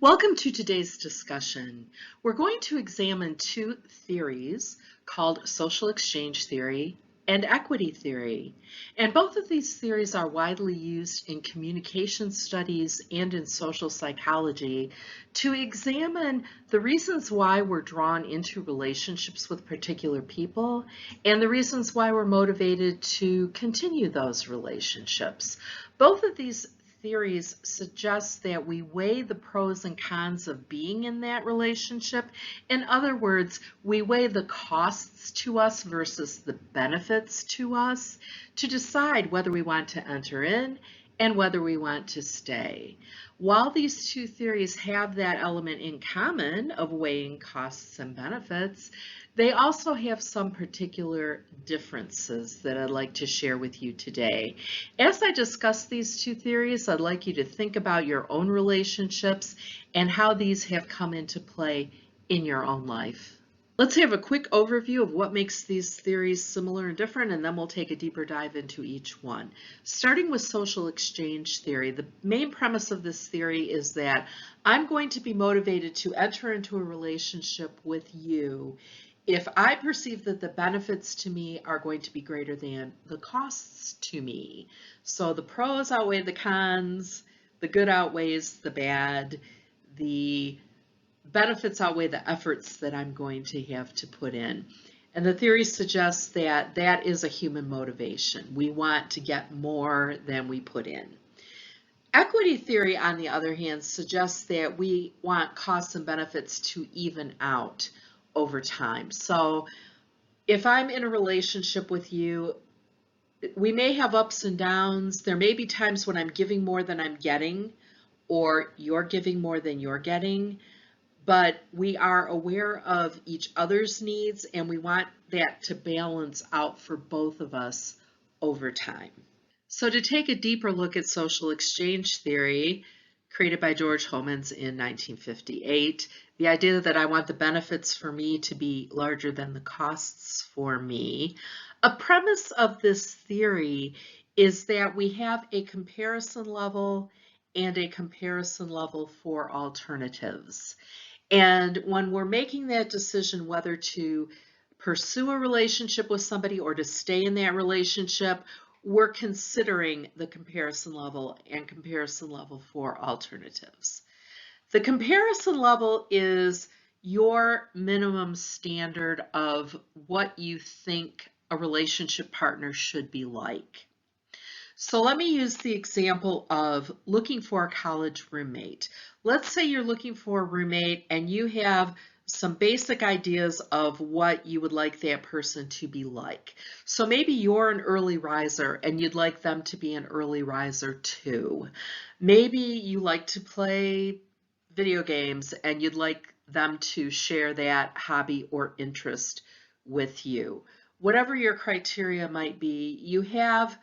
Welcome to today's discussion. We're going to examine two theories called social exchange theory and equity theory. And both of these theories are widely used in communication studies and in social psychology to examine the reasons why we're drawn into relationships with particular people and the reasons why we're motivated to continue those relationships. Both of these theories suggest that we weigh the pros and cons of being in that relationship. In other words, we weigh the costs to us versus the benefits to us to decide whether we want to enter in and whether we want to stay. While these two theories have that element in common of weighing costs and benefits, they also have some particular differences that I'd like to share with you today. As I discuss these two theories, I'd like you to think about your own relationships and how these have come into play in your own life. Let's have a quick overview of what makes these theories similar and different, and then we'll take a deeper dive into each one. Starting with social exchange theory, the main premise of this theory is that I'm going to be motivated to enter into a relationship with you if I perceive that the benefits to me are going to be greater than the costs to me. So the pros outweigh the cons, the good outweighs the bad, the benefits outweigh the efforts that I'm going to have to put in. And the theory suggests that that is a human motivation. We want to get more than we put in. Equity theory, on the other hand, suggests that we want costs and benefits to even out over time. So if I'm in a relationship with you, we may have ups and downs. There may be times when I'm giving more than I'm getting, or you're giving more than you're getting, but we are aware of each other's needs and we want that to balance out for both of us over time. So to take a deeper look at social exchange theory, created by George Homans in 1958, the idea that I want the benefits for me to be larger than the costs for me. A premise of this theory is that we have a comparison level and a comparison level for alternatives. And when we're making that decision whether to pursue a relationship with somebody or to stay in that relationship, we're considering the comparison level and comparison level for alternatives. The comparison level is your minimum standard of what you think a relationship partner should be like. So let me use the example of looking for a college roommate. Let's say you're looking for a roommate and you have some basic ideas of what you would like that person to be like. So maybe you're an early riser and you'd like them to be an early riser too. Maybe you like to play video games and you'd like them to share that hobby or interest with you. Whatever your criteria might be, you have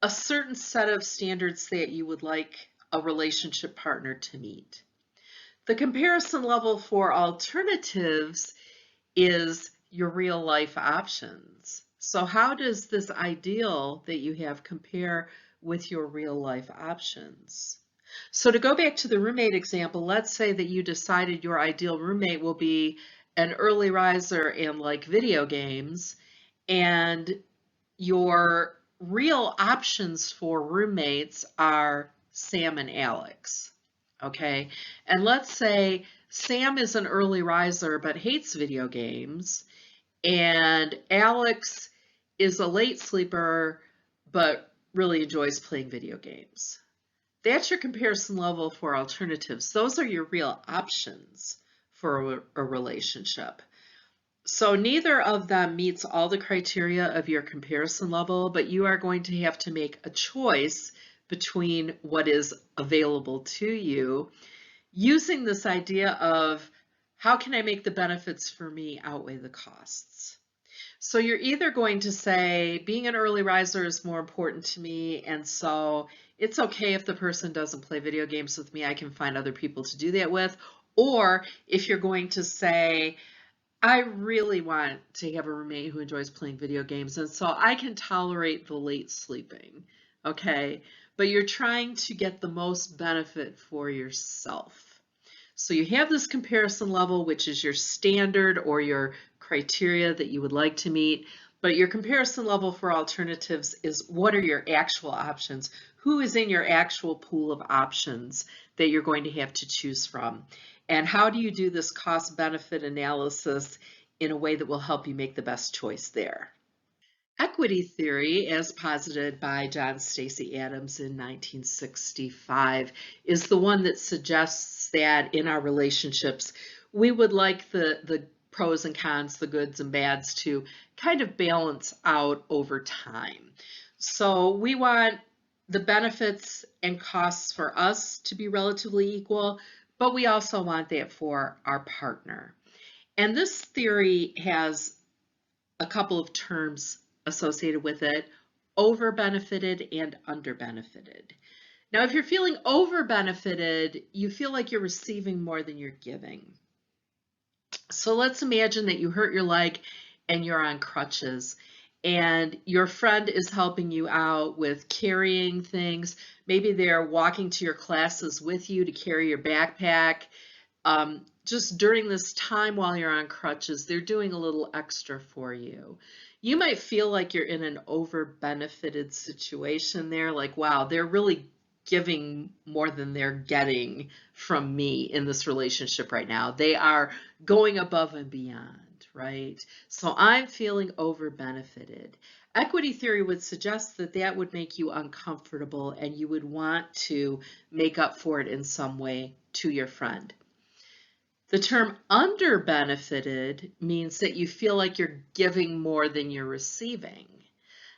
a certain set of standards that you would like a relationship partner to meet. The comparison level for alternatives is your real life options. So how does this ideal that you have compare with your real life options? So to go back to the roommate example, let's say that you decided your ideal roommate will be an early riser and like video games, and your real options for roommates are Sam and Alex. Okay, and let's say Sam is an early riser but hates video games, and Alex is a late sleeper but really enjoys playing video games. That's your comparison level for alternatives. Those are your real options for a relationship. So neither of them meets all the criteria of your comparison level, but you are going to have to make a choice between what is available to you using this idea of how can I make the benefits for me outweigh the costs? So you're either going to say being an early riser is more important to me, and so it's okay if the person doesn't play video games with me, I can find other people to do that with. Or if you're going to say, I really want to have a roommate who enjoys playing video games, and so I can tolerate the late sleeping, okay? But you're trying to get the most benefit for yourself. So you have this comparison level, which is your standard or your criteria that you would like to meet, but your comparison level for alternatives is what are your actual options? Who is in your actual pool of options that you're going to have to choose from? And how do you do this cost-benefit analysis in a way that will help you make the best choice there? Equity theory, as posited by John Stacey Adams in 1965, is the one that suggests that in our relationships, we would like the pros and cons, the goods and bads to kind of balance out over time. So we want the benefits and costs for us to be relatively equal, but we also want that for our partner. And this theory has a couple of terms associated with it: over benefited and under benefited. Now, if you're feeling over benefited, you feel like you're receiving more than you're giving. So let's imagine that you hurt your leg and you're on crutches, and your friend is helping you out with carrying things. Maybe they're walking to your classes with you to carry your backpack. Just during this time while you're on crutches, they're doing a little extra for you. You might feel like you're in an over-benefited situation there, like, wow, they're really giving more than they're getting from me in this relationship right now. They are going above and beyond, right? So I'm feeling over-benefited. Equity theory would suggest that that would make you uncomfortable and you would want to make up for it in some way to your friend. The term under-benefited means that you feel like you're giving more than you're receiving.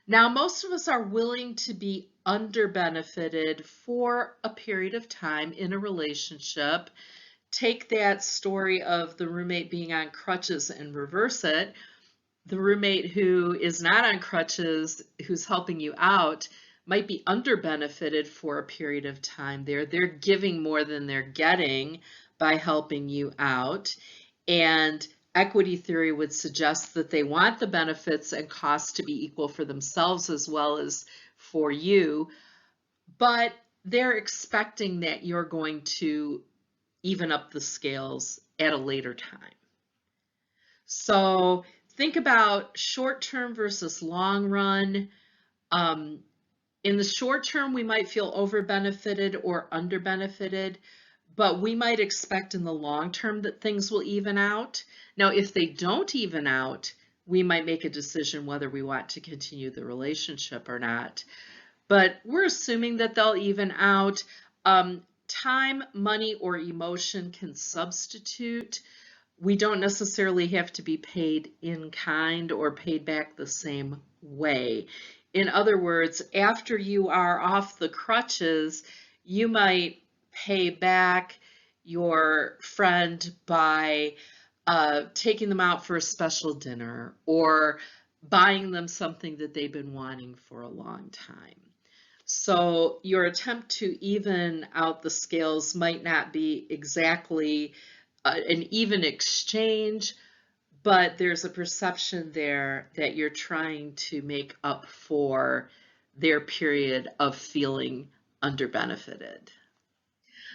Now, most of us are willing to be under-benefited for a period of time in a relationship. Take that story of the roommate being on crutches and reverse it. The roommate who is not on crutches, who's helping you out, might be under-benefited for a period of time there. They're giving more than they're getting by helping you out. And equity theory would suggest that they want the benefits and costs to be equal for themselves as well as for you, but they're expecting that you're going to even up the scales at a later time. So think about short-term versus long run. In the short term, we might feel over-benefited or under-benefited, but we might expect in the long term that things will even out. Now, if they don't even out, we might make a decision whether we want to continue the relationship or not. But we're assuming that they'll even out. Time, money, or emotion can substitute. We don't necessarily have to be paid in kind or paid back the same way. In other words, after you are off the crutches, you might pay back your friend by taking them out for a special dinner or buying them something that they've been wanting for a long time. So your attempt to even out the scales might not be exactly an even exchange, but there's a perception there that you're trying to make up for their period of feeling under-benefited.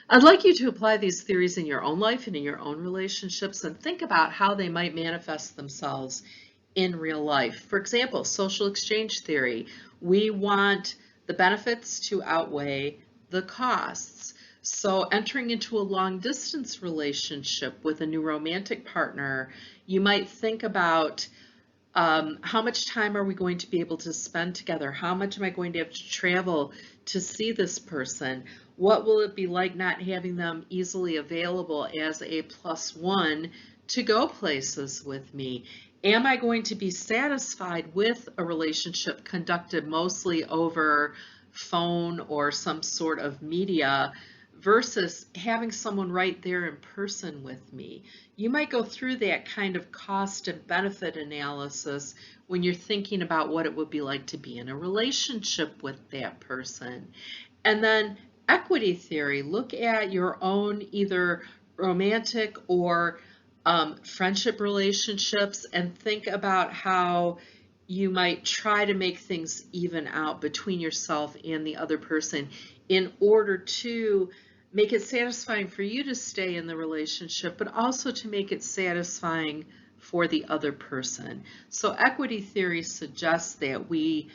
I'd like you to apply these theories in your own life and in your own relationships and think about how they might manifest themselves in real life. For example, social exchange theory. We want the benefits to outweigh the costs. So entering into a long distance relationship with a new romantic partner, you might think about how much time are we going to be able to spend together? How much am I going to have to travel to see this person? What will it be like not having them easily available as a +1 to go places with me? Am I going to be satisfied with a relationship conducted mostly over phone or some sort of media versus having someone right there in person with me? You might go through that kind of cost and benefit analysis when you're thinking about what it would be like to be in a relationship with that person. And then equity theory, look at your own either romantic or friendship relationships and think about how you might try to make things even out between yourself and the other person in order to make it satisfying for you to stay in the relationship, but also to make it satisfying for the other person. So equity theory suggests that we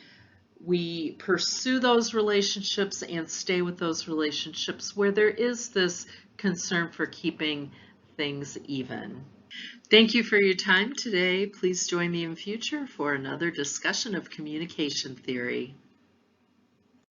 pursue those relationships and stay with those relationships where there is this concern for keeping things even. Thank you for your time today. Please join me in future for another discussion of communication theory.